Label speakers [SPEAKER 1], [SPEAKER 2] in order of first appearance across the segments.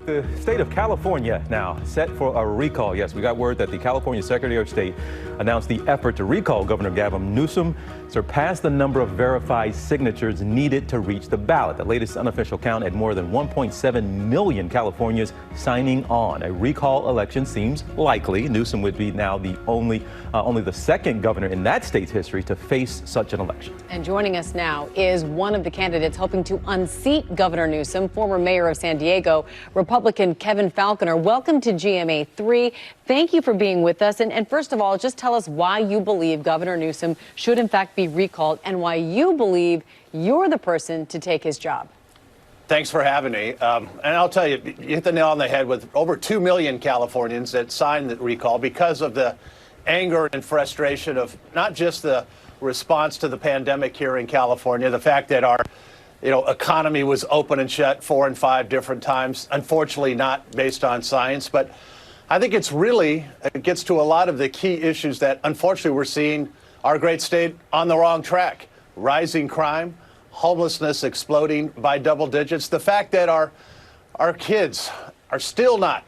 [SPEAKER 1] The state of California now set for a recall. Yes, we got word that the California Secretary of State announced the effort to recall Governor Gavin Newsom surpassed the number of verified signatures needed to reach the ballot. The latest unofficial count had more than 1.7 million Californians signing on. A recall election seems likely. Newsom would be now the only the second governor in that state's history to face such an election.
[SPEAKER 2] And joining us now is one of the candidates hoping to unseat Governor Newsom, former mayor of San Diego, Republican Kevin Faulconer. Welcome to GMA 3. Thank you for being with us. And first of all, just tell us why you believe Governor Newsom should in fact be recalled and why you believe you're the person to take his job.
[SPEAKER 3] Thanks for having me. And I'll tell you, you hit the nail on the head with over 2 million Californians that signed the recall because of the anger and frustration of not just the response to the pandemic here in California, the fact that our economy was open and shut 4 and 5 different times, unfortunately not based on science. But I think it gets to a lot of the key issues that unfortunately we're seeing our great state on the wrong track. Rising crime, homelessness exploding by double digits. The fact that our kids are still not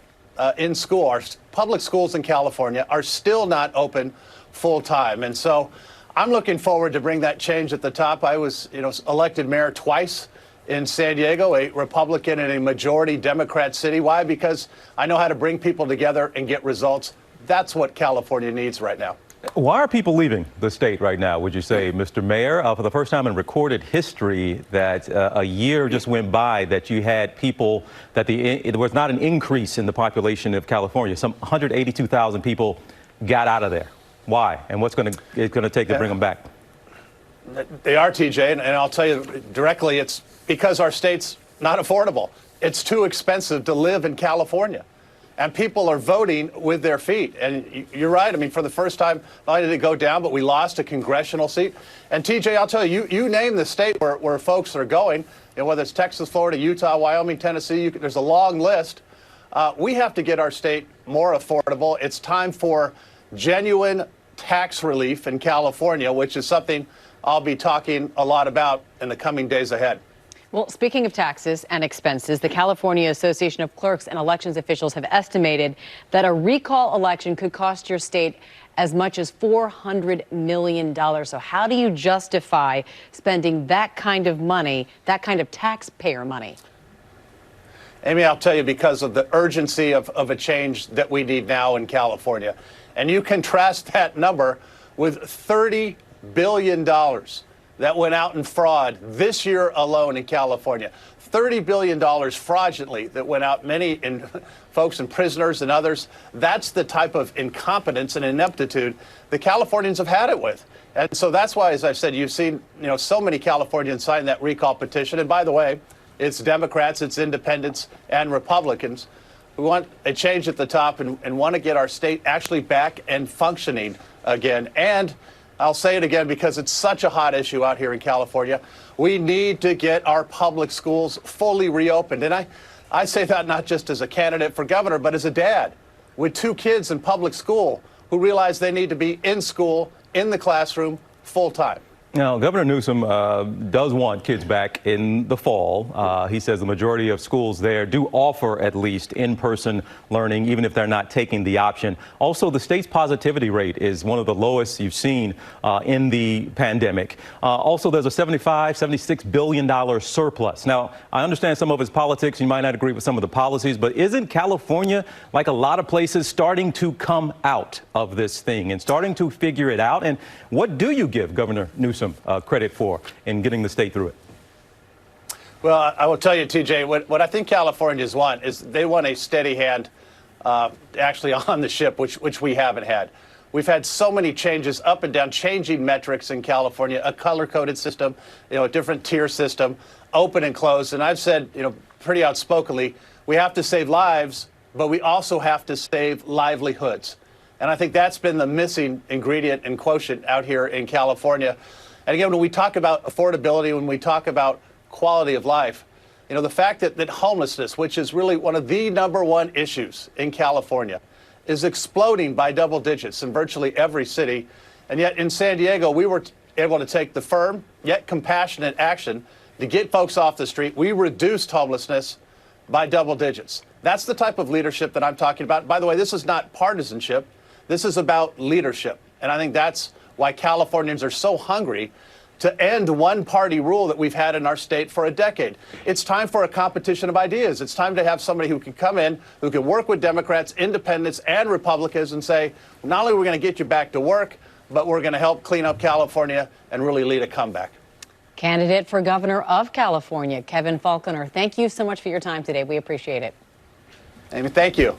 [SPEAKER 3] in school. Our public schools in California are still not open full time. And so I'm looking forward to bring that change at the top. I was elected mayor twice in San Diego, a Republican in a majority Democrat city. Why? Because I know how to bring people together and get results. That's what California needs right now.
[SPEAKER 1] Why are people leaving the state right now, would you say, Mr. Mayor? For the first time in recorded history that a year just went by that you had people that it was not an increase in the population of California. Some 182,000 people got out of there. Why? And what's it's going to take to bring them back?
[SPEAKER 3] They are, TJ, and I'll tell you directly, it's because our state's not affordable. It's too expensive to live in California. And people are voting with their feet. And you're right. I mean, for the first time, not only did it go down, but we lost a congressional seat. And TJ, I'll tell you, you name the state where folks are going, whether it's Texas, Florida, Utah, Wyoming, Tennessee, there's a long list. We have to get our state more affordable. It's time for genuine tax relief in California, which is something I'll be talking a lot about in the coming days ahead.
[SPEAKER 2] Well, speaking of taxes and expenses, the California Association of Clerks and Elections Officials have estimated that a recall election could cost your state as much as $400 million. So how do you justify spending that kind of money, that kind of taxpayer money?
[SPEAKER 3] Amy, I'll tell you, because of the urgency of a change that we need now in California. And you contrast that number with $30 billion that went out in fraud this year alone in California. $30 billion fraudulently that went out, many folks and prisoners and others. That's the type of incompetence and ineptitude the Californians have had it with. And so that's why, as I've said, you've seen so many Californians sign that recall petition. And by the way, it's Democrats, it's independents, and Republicans who want a change at the top and want to get our state actually back and functioning again. And I'll say it again because it's such a hot issue out here in California. We need to get our public schools fully reopened. And I say that not just as a candidate for governor, but as a dad with 2 kids in public school who realize they need to be in school, in the classroom, full time.
[SPEAKER 1] Now, Governor Newsom does want kids back in the fall. He says the majority of schools there do offer at least in-person learning, even if they're not taking the option. Also, the state's positivity rate is one of the lowest you've seen in the pandemic. Also, there's a $76 billion surplus. Now, I understand some of his politics. You might not agree with some of the policies, but isn't California, like a lot of places, starting to come out of this thing and starting to figure it out? And what do you give Governor Newsom credit for in getting the state through it?
[SPEAKER 3] Well, I will tell you, TJ, what I think Californians want is they want a steady hand actually on the ship, which we haven't had. We've had so many changes up and down, changing metrics in California, a color-coded system, a different tier system, open and closed. And I've said, pretty outspokenly, we have to save lives, but we also have to save livelihoods. And I think that's been the missing ingredient and quotient out here in California. And again, when we talk about affordability, when we talk about quality of life, the fact that homelessness, which is really one of the #1 issues in California, is exploding by double digits in virtually every city. And yet in San Diego, we were able to take the firm yet compassionate action to get folks off the street. We reduced homelessness by double digits. That's the type of leadership that I'm talking about. By the way, this is not partisanship. This is about leadership. And I think that's why Californians are so hungry to end one-party rule that we've had in our state for a decade. It's time for a competition of ideas. It's time to have somebody who can come in, who can work with Democrats, independents, and Republicans and say, not only are we going to get you back to work, but we're going to help clean up California and really lead a comeback.
[SPEAKER 2] Candidate for governor of California, Kevin Faulconer, thank you so much for your time today. We appreciate it.
[SPEAKER 3] Amy, thank you.